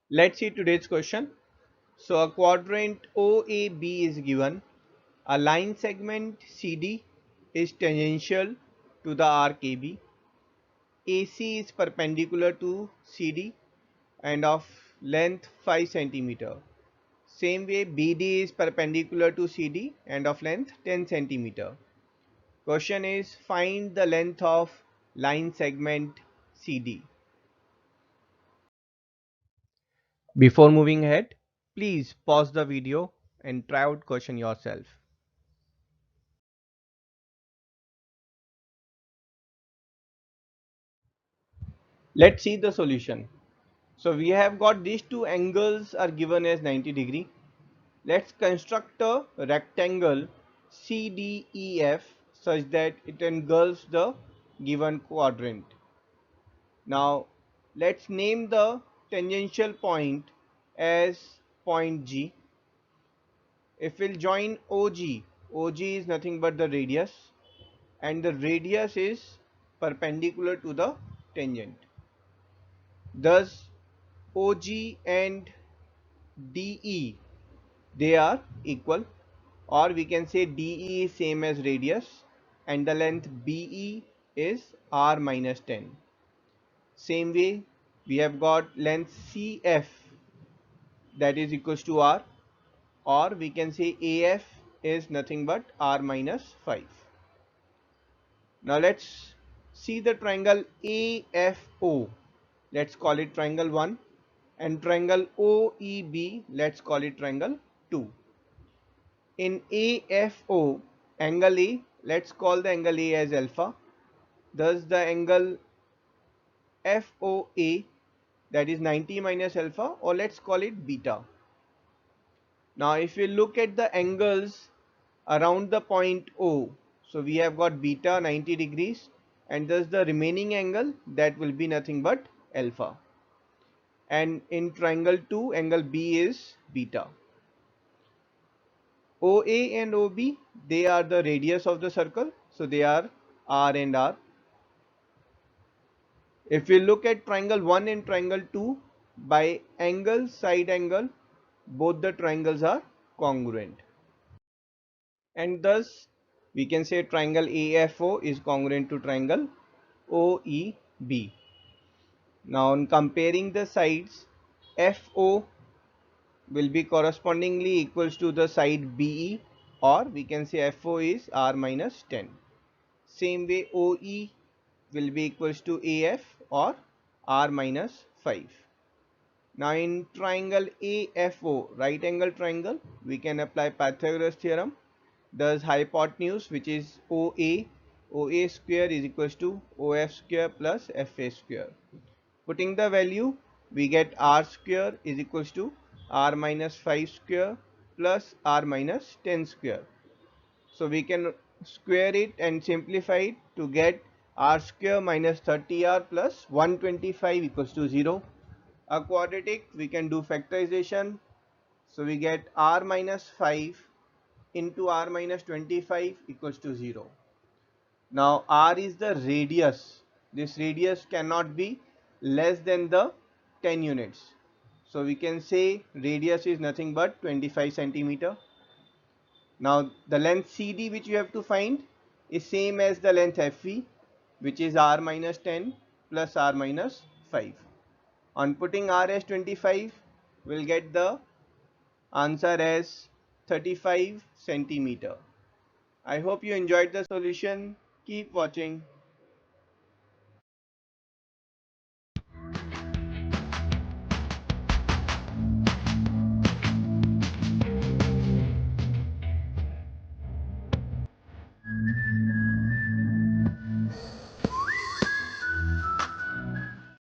Let's see today's question. So a quadrant OAB is given. A line segment CD is tangential to the arc AB. AC is perpendicular to CD and of length 5 centimeter. Same way BD is perpendicular to CD and of length 10 centimeter. Question is find the length of line segment CD. Before moving ahead, please pause the video and try out question yourself. Let's see the solution. So we have got these two angles are given as 90 degree. Let's construct a rectangle CDEF such that it engulfs the given quadrant. Now let's name the tangential point as point G. If we'll join OG, OG is nothing but the radius and the radius is perpendicular to the tangent. Thus OG and DE, they are equal, or we can say DE is same as radius and the length BE is R minus 10. Same way we have got length CF, that is equals to R, or we can say AF is nothing but R minus 5. Now let's see the triangle AFO. Let's call it triangle 1, and triangle OEB, let's call it triangle 2. In AFO, angle A, let's call the angle A as alpha. Thus the angle FOA, that is 90 minus alpha, or let's call it beta. Now if we look at the angles around the point O, so we have got beta 90 degrees, and thus the remaining angle, that will be nothing but alpha. And in triangle 2, angle B is beta. OA and OB, they are the radius of the circle, so they are R and R. If we look at triangle 1 and triangle 2, by angle, side angle, both the triangles are congruent. And thus we can say triangle AFO is congruent to triangle OEB. Now on comparing the sides, FO will be correspondingly equals to the side BE, or we can say FO is R minus 10. Same way OE will be equals to AF or R minus 5. Now in triangle AFO, right angle triangle, we can apply Pythagoras theorem. Thus hypotenuse, which is OA square is equals to OF square plus FA square. Putting the value, we get R square is equals to R minus 5 square plus R minus 10 square. So we can square it and simplify it to get R square minus 30R plus 125 equals to 0. A quadratic, we can do factorization. So we get R minus 5 into R minus 25 equals to 0. Now R is the radius. This radius cannot be less than the 10 units. So we can say radius is nothing but 25 centimeter. Now the length CD which you have to find is same as the length FV, which is R minus 10 plus R minus 5. On putting R as 25, we'll get the answer as 35 centimeter. I hope you enjoyed the solution. Keep watching.